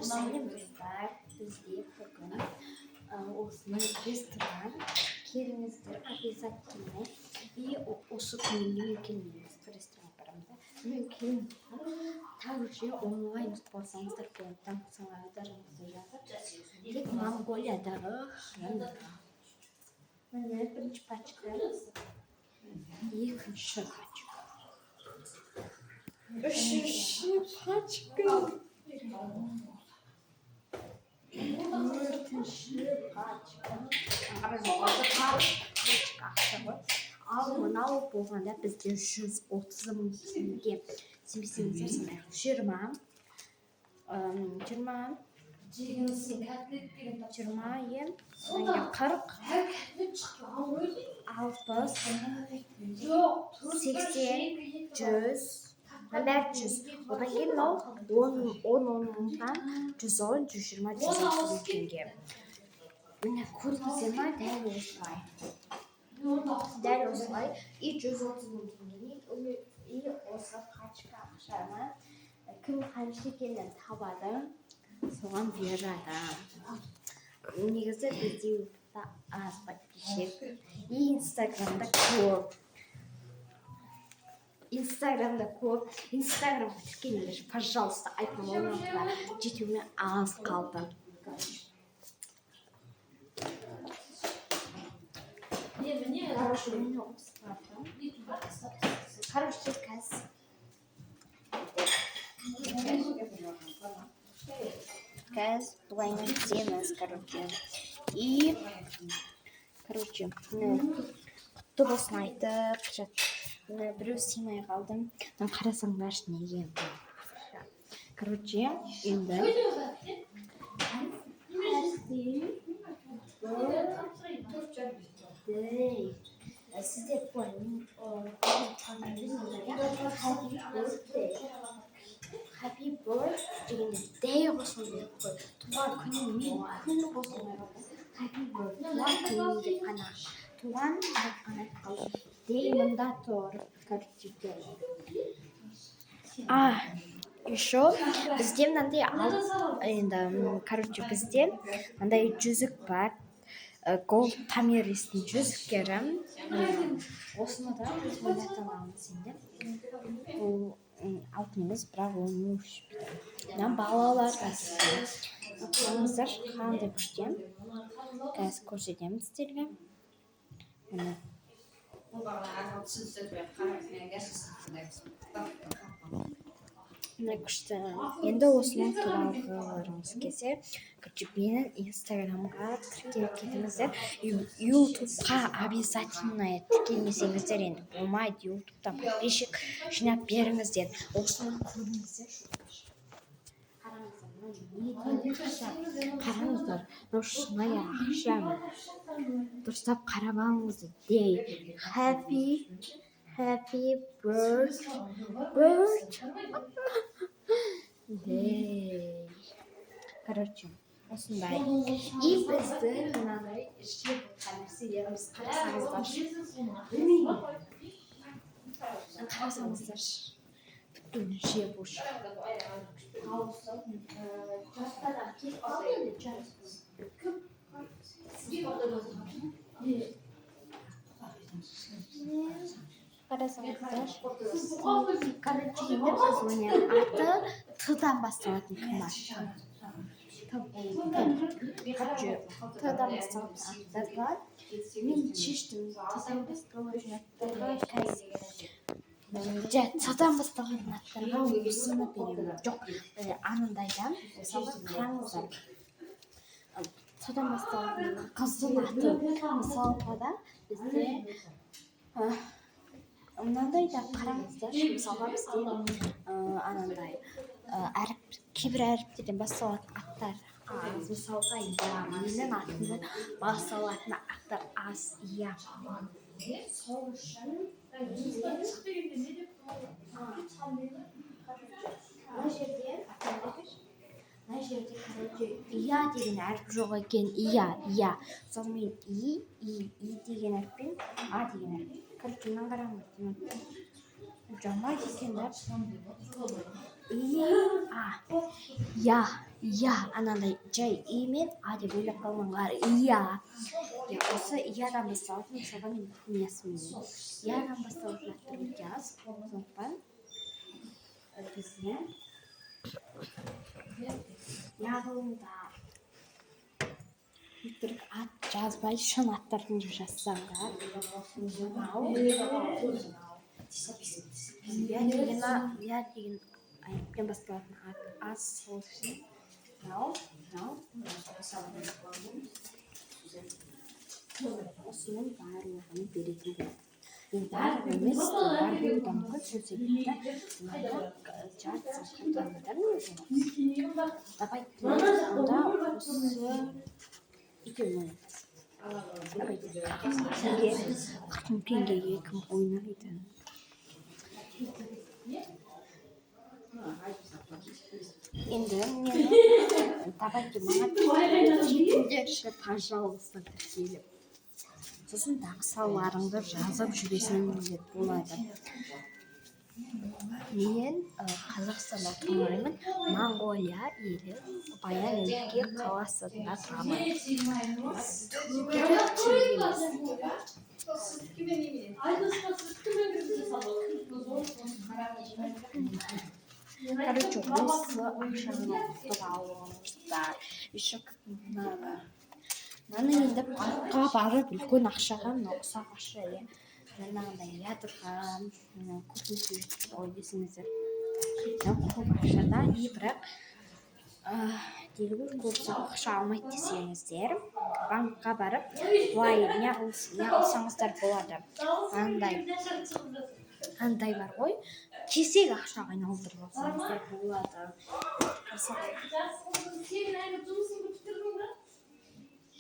Сәлем бізде бүгін осыны ресторан келіңіздер обязательно и осы күні немен келмейміз ресторанға барамыз да немен келіңіздер также онлайн ұтып алсаңыздар болады таңсаңыздарыңызды жазып тек Монголиядағы міне бірінші пачка екінші пачка үшінші пачка төртінші пачка ал мынау болғанда бізде 130 мың теңге сенбесеңіздер санайық 40 60 80 100 одан кейін мынау 10 мыңнан 110 120 130 теңге міне көрдіңіздер ма дәл осылай и 130 мың теңгені и осы пачка ақшаны кім қанша екенін табады соған береді негізі бізде ютубта аз подписчик и инстаграмда көп инстаграмға тіркеліңдер пожалуйста айтпам жетеуіне аз қалды короче газ былай істейміз и құтты болсын айтып біреу сыймай қалдым қарасаңдаршы неге енді сіздер happy birthday дегенде дэй қосылу керек қой туған күнің мен күні қосылмай қалды happy birthday туған күнің деп қана туған деп қана қалды дэй мында тұр еще бізде мынандай енді бізде мынандай жүзік бар голд томиристің жүзіктері осыны да біз ойнақтан аламыз енді бұл алтын емес бірақ оны өшпейді мына балалар қараңыздар қандай күшті қазір көрсетемін сіздерге міне мына күшті енді осыны туралғыларыңыз келсе менің инстаграмға тіркеліп кетіңіздер ютубқа обязательно тіркелмесеңіздер енді болмайды ютубтан подписчик жинап беріңіздер осыны көріңіздер қараңыздар мынау шынайы ақша дұрыстап қарап алыңыздар дэй happy birthday короче осындай и біздің мынандай ішіп нәрселеріміз қарасаңыздаршы бүтін жеп короче енді біз ойнайық аты т-дан басталатын кім бар т-дан басталатын аттар бар мен шештім т-дан басталатын аттарға т-дан басталған аттарға осыны беремін жоқ анандайдан мысалы қараңыздар т-дан басталатын қыздың аты мысалға да бізде мынандай да қараңыздар мысалға бізде анандай кейбір әріптерден басталатын аттар аз мысалға менің атымнан басталатын аттар аз иә сол үшін мына жерде короче иә деген әріп жоқ екен иә сонымен и деген әріппен а деген әріп короче мынаны қараңыз жамайт екен да Иә, анандай жай и мен а деп ойлап қалмаңдар. Иә. Иә, осыиядан басталатын, мысалға мен неосменный.Иядан басталатын аттар өте аз. Сондықтан бізде яғылыңдар. Өтірік ат жазбай шын аттарын жазсаңдар. Я деген айыппен басталатын ат аз сол үшін. Осының барлығын беретін болады. Енді барлығы емес, бар болуы да мүмкін. Сол себепті мынада жарты сағаттан давайте онда осы екеуін ойнатасың. Давайте. Сізге 40 000 теңгеге кім ойнайды? Енді давайте маған кетіңдерші, пожалуйста, тіркеліп. Сосын дағы салаларыңды жазып жүресің деп болады. Мен Қазақстанда тұрмаймын, Моңғолия елі Баян өлке қаласында тұрамын. Короче, осы ақшаны ұқтып алыңыздар. Еще мынаны енді банкқа барып үлкен ақшаға, ұсақ ақша, мынандай ядырға, көбінесе ой десеңіздер, көп ақшада, бірақ дегенмен көп ақша алмайды десеңіздер, банкқа барып, былай неғылсаңыздар болады. Андай бар ғой, кесек ақшаға айналдырып алсаңыздар болады.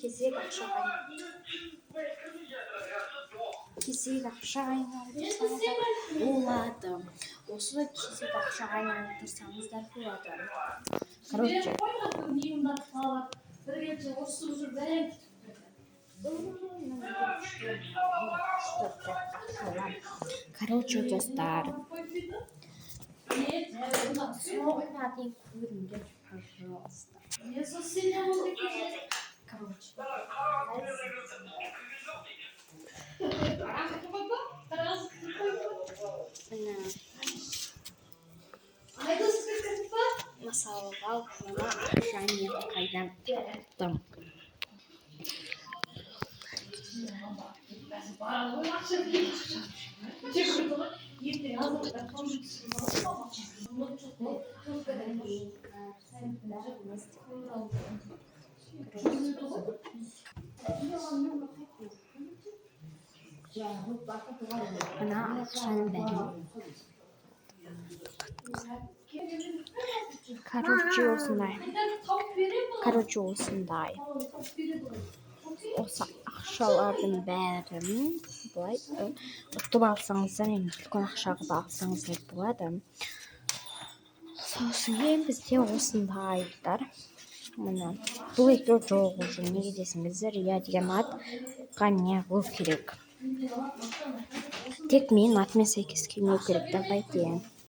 Кесек ақшаға айналдырсаңыздар болады. Осы кесек ақшаға айналдырсаңыздар болады. Короче, достар, соңына дейін көріңдер, пожалуйста. Мысалға, мына ақшаны қайдан таптым? Мына ақшаның бәрі. Короче, осындай. Осы ақшалардың бәрін былай ұтып алсаңыздар, үлкен ақша қылып алсаңыздар болады. Сосын бізде осындайлар. Мына бұл екеуі жоқ уже, неге десеңіздер, иә деген атқа не қылу керек. Тек менің атымен сәйкес келмеу керек. Давайте